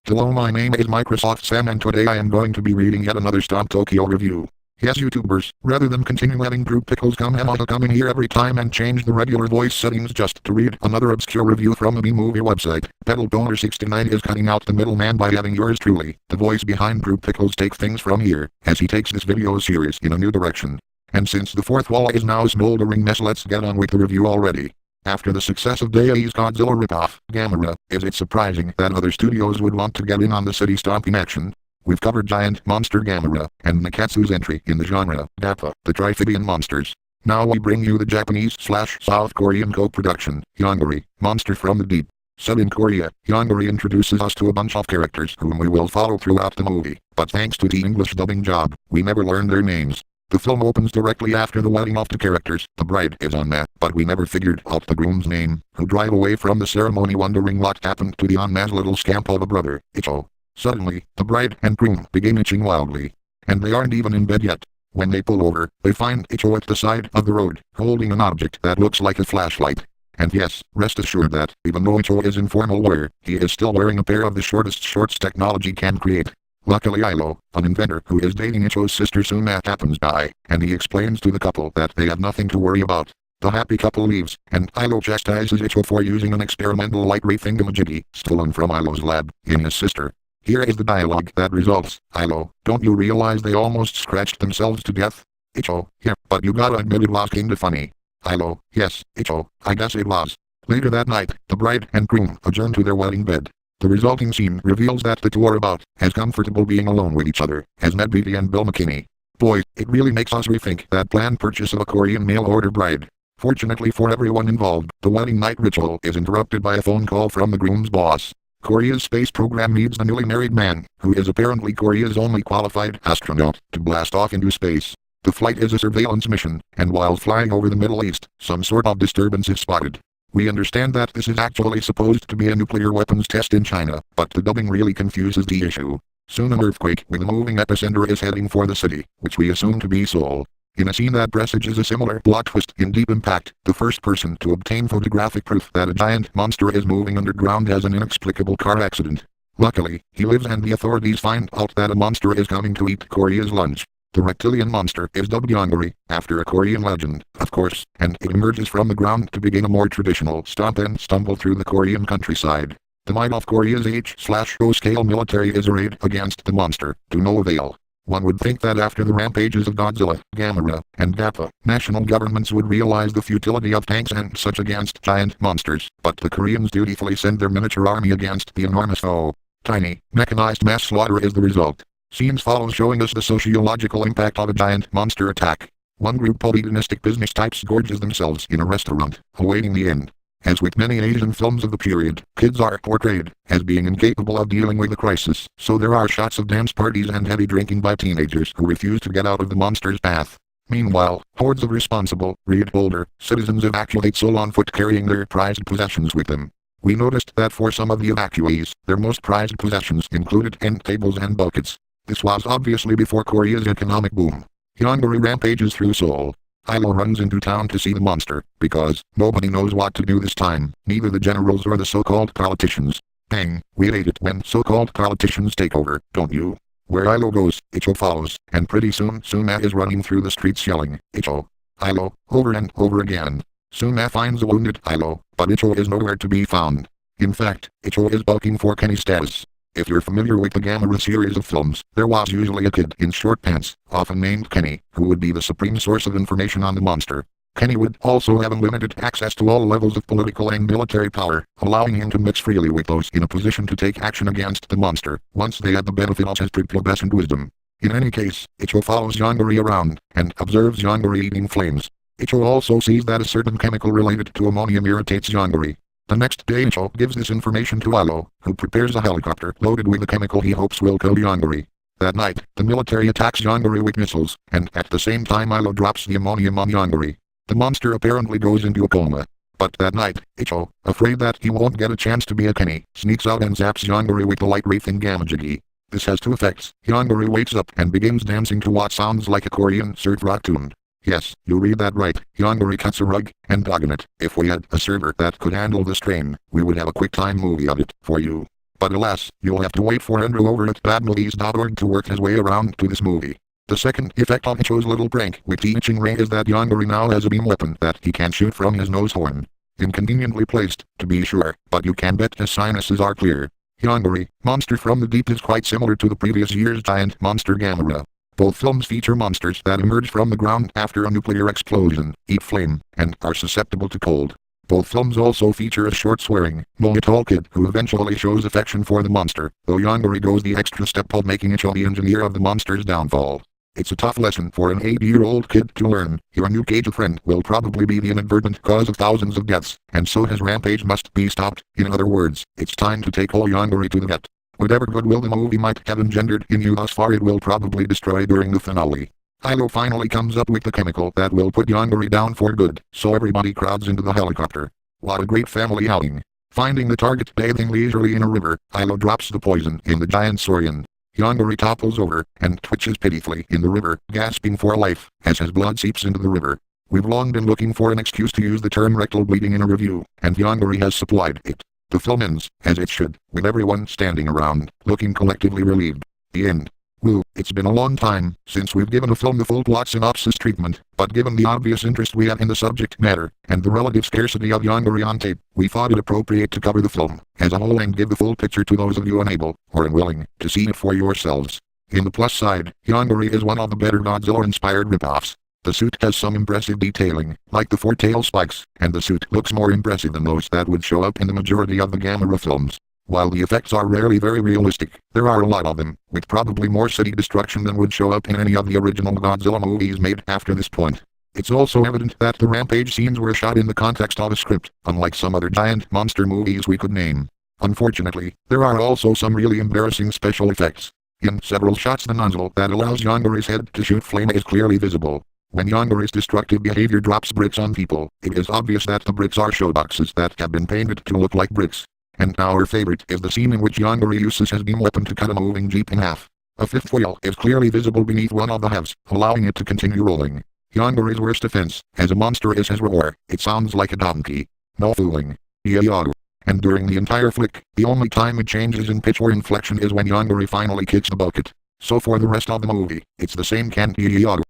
Hello, my name is Microsoft Sam and today I am going to be reading yet another Stomp Tokyo review. Yes, YouTubers, rather than continue letting group pickles come in here every time and change the regular voice settings just to read another obscure review from a B-movie website, Pedal69 is cutting out the middleman by having yours truly, the voice behind group pickles, take things from here, as he takes this video series in a new direction. And since the fourth wall is now a smoldering mess, let's get on with the review already. After the success of Daiei's Godzilla ripoff, Gamera, is it surprising that other studios would want to get in on the city stomping action? We've covered Giant Monster Gamera, and Neketsu's entry in the genre, Dappa, the Triphidian Monsters. Now we bring you the Japanese/South Korean co-production, Yongary, Monster from the Deep. Set in Korea, Yongary introduces us to a bunch of characters whom we will follow throughout the movie, but thanks to the English dubbing job, we never learn their names. The film opens directly after the wedding of the characters. The bride is on that, but we never figured out the groom's name, who drive away from the ceremony wondering what happened to the on-mass little scamp of a brother, Icho. Suddenly, the bride and groom begin itching wildly. And they aren't even in bed yet. When they pull over, they find Icho at the side of the road, holding an object that looks like a flashlight. And yes, rest assured that, even though Icho is in formal wear, he is still wearing a pair of the shortest shorts technology can create. Luckily Ilo, an inventor who is dating Icho's sister, soon happens by, and he explains to the couple that they have nothing to worry about. The happy couple leaves, and Ilo chastises Icho for using an experimental light ray thingamajiggy, stolen from Ilo's lab, in his sister. Here is the dialogue that results. Ilo, don't you realize they almost scratched themselves to death? Icho, yeah, but you gotta admit it was kinda funny. Ilo, yes, Icho, I guess it was. Later that night, the bride and groom adjourn to their wedding bed. The resulting scene reveals that the two are about as comfortable being alone with each other as Ned Beatty and Bill McKinney. Boy, it really makes us rethink that planned purchase of a Korean mail-order bride. Fortunately for everyone involved, the wedding night ritual is interrupted by a phone call from the groom's boss. Korea's space program needs the newly married man, who is apparently Korea's only qualified astronaut, to blast off into space. The flight is a surveillance mission, and while flying over the Middle East, some sort of disturbance is spotted. We understand that this is actually supposed to be a nuclear weapons test in China, but the dubbing really confuses the issue. Soon an earthquake with a moving epicenter is heading for the city, which we assume to be Seoul. In a scene that presages a similar plot twist in Deep Impact, the first person to obtain photographic proof that a giant monster is moving underground has an inexplicable car accident. Luckily, he lives and the authorities find out that a monster is coming to eat Korea's lunch. The reptilian monster is dubbed Yongary, after a Korean legend, of course, and it emerges from the ground to begin a more traditional stomp and stumble through the Korean countryside. The might of Korea's H/O scale military is arrayed against the monster, to no avail. One would think that after the rampages of Godzilla, Gamera, and Dappa, national governments would realize the futility of tanks and such against giant monsters, but the Koreans dutifully send their miniature army against the enormous foe. Tiny, mechanized mass slaughter is the result. Scenes follow showing us the sociological impact of a giant monster attack. One group of hedonistic business types gorges themselves in a restaurant, awaiting the end. As with many Asian films of the period, kids are portrayed as being incapable of dealing with the crisis, so there are shots of dance parties and heavy drinking by teenagers who refuse to get out of the monster's path. Meanwhile, hordes of responsible, read older, citizens evacuate Seoul on foot carrying their prized possessions with them. We noticed that for some of the evacuees, their most prized possessions included end tables and buckets. This was obviously before Korea's economic boom. Yongary rampages through Seoul. Ilo runs into town to see the monster, because nobody knows what to do this time, neither the generals or the so-called politicians. Bang, we hate it when so-called politicians take over, don't you? Where Ilo goes, Icho follows, and pretty soon Suna is running through the streets yelling, Icho, Ilo, over and over again. Suna finds a wounded Ilo, but Icho is nowhere to be found. In fact, Icho is bulking for Kenny status. If you're familiar with the Gamera series of films, there was usually a kid in short pants, often named Kenny, who would be the supreme source of information on the monster. Kenny would also have unlimited access to all levels of political and military power, allowing him to mix freely with those in a position to take action against the monster, once they had the benefit of his prepubescent wisdom. In any case, Icho follows Yongary around, and observes Yongary eating flames. Icho also sees that a certain chemical related to ammonium irritates Yongary. The next day Icho gives this information to Ilo, who prepares a helicopter loaded with the chemical he hopes will kill Yongary. That night, the military attacks Yongary with missiles, and at the same time Ilo drops the ammonium on Yongary. The monster apparently goes into a coma. But that night, Icho, afraid that he won't get a chance to be a Kenny, sneaks out and zaps Yongary with the light ray thingamajiggy. This has two effects. Yongary wakes up and begins dancing to what sounds like a Korean surf rock tune. Yes, you read that right, Yongary cuts a rug, and doggone it, if we had a server that could handle the strain, we would have a QuickTime movie of it, for you. but alas, you'll have to wait for Andrew over at badmovies.org to work his way around to this movie. The second effect of Icho's little prank with teaching Ray is that Yongary now has a beam weapon that he can shoot from his nose horn. Inconveniently placed, to be sure, but you can bet his sinuses are clear. Yongary, Monster from the Deep is quite similar to the previous year's giant monster Gamera. Both films feature monsters that emerge from the ground after a nuclear explosion, eat flame, and are susceptible to cold. Both films also feature a short swearing, tall kid who eventually shows affection for the monster, though Yongary goes the extra step of making Icho the engineer of the monster's downfall. It's a tough lesson for an 8-year-old kid to learn. Your new Kaiju friend will probably be the inadvertent cause of thousands of deaths, and so his rampage must be stopped. In other words, it's time to take all Yongary to the vet. Whatever goodwill the movie might have engendered in you thus far, it will probably destroy during the finale. Hilo finally comes up with the chemical that will put Yongary down for good, so everybody crowds into the helicopter. What a great family outing. Finding the target bathing leisurely in a river, Hilo drops the poison in the giant saurian. Yongary topples over and twitches pitifully in the river, gasping for life as his blood seeps into the river. We've long been looking for an excuse to use the term rectal bleeding in a review, and Yongary has supplied it. The film ends, as it should, with everyone standing around, looking collectively relieved. The end. Woo, it's been a long time since we've given a film the full plot synopsis treatment, but given the obvious interest we have in the subject matter, and the relative scarcity of Yongary on tape, we thought it appropriate to cover the film as a whole and give the full picture to those of you unable, or unwilling, to see it for yourselves. In the plus side, Yongary is one of the better Godzilla-inspired ripoffs. The suit has some impressive detailing, like the 4 tail spikes, and the suit looks more impressive than those that would show up in the majority of the Gamera films. While the effects are rarely very realistic, there are a lot of them, with probably more city destruction than would show up in any of the original Godzilla movies made after this point. It's also evident that the rampage scenes were shot in the context of a script, unlike some other giant monster movies we could name. Unfortunately, there are also some really embarrassing special effects. In several shots, the nozzle that allows Yongary's head to shoot flame is clearly visible. When Yongary's destructive behavior drops bricks on people, it is obvious that the bricks are showboxes that have been painted to look like bricks. And our favorite is the scene in which Yongary uses his beam weapon to cut a moving jeep in half. A fifth wheel is clearly visible beneath one of the halves, allowing it to continue rolling. Yongary's worst defense, as a monster, is his roar. It sounds like a donkey. No fooling. Yeah. And during the entire flick, the only time it changes in pitch or inflection is when Yongary finally kicks the bucket. So for the rest of the movie, it's the same can't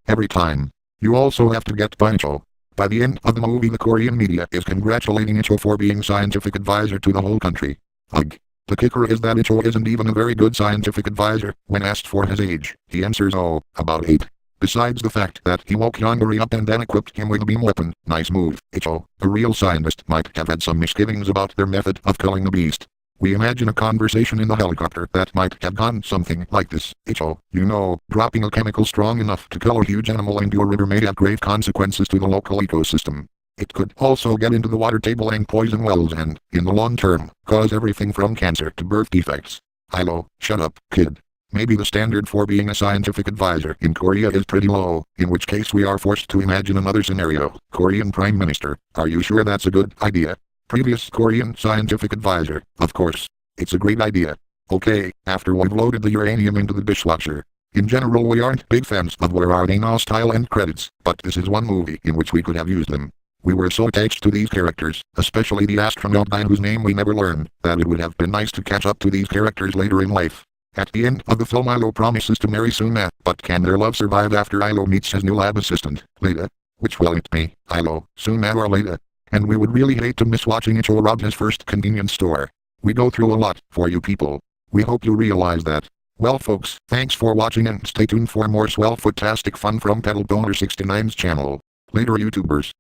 every time. You also have to get by Icho. By the end of the movie, the Korean media is congratulating Icho for being scientific advisor to the whole country. Ugh. The kicker is that Icho isn't even a very good scientific advisor. When asked for his age, he answers, oh, about 8. Besides the fact that he woke Yongary up and then equipped him with a beam weapon. Nice move, Icho. A real scientist might have had some misgivings about their method of killing the beast. We imagine a conversation in the helicopter that might have gone something like this. Icho, you know, dropping a chemical strong enough to kill a huge animal into a river may have grave consequences to the local ecosystem. It could also get into the water table and poison wells and, in the long term, cause everything from cancer to birth defects. Hilo, shut up, kid. Maybe the standard for being a scientific advisor in Korea is pretty low, in which case we are forced to imagine another scenario. Korean Prime Minister, are you sure that's a good idea? Previous Korean scientific advisor, of course. It's a great idea. Okay, after we've loaded the uranium into the dishwasher. In general, we aren't big fans of where are they now style end credits, but this is one movie in which we could have used them. We were so attached to these characters, especially the astronaut guy whose name we never learned, that it would have been nice to catch up to these characters later in life. At the end of the film, Hilo promises to marry Suna, but can their love survive after Hilo meets his new lab assistant, Leda? Which will it be, Hilo, Suna or Leda? And we would really hate to miss watching Icho rob his first convenience store. We go through a lot for you people. We hope you realize that. Well folks, thanks for watching and stay tuned for more swell-foot-tastic fun from Pedal Boner 69's channel. Later YouTubers.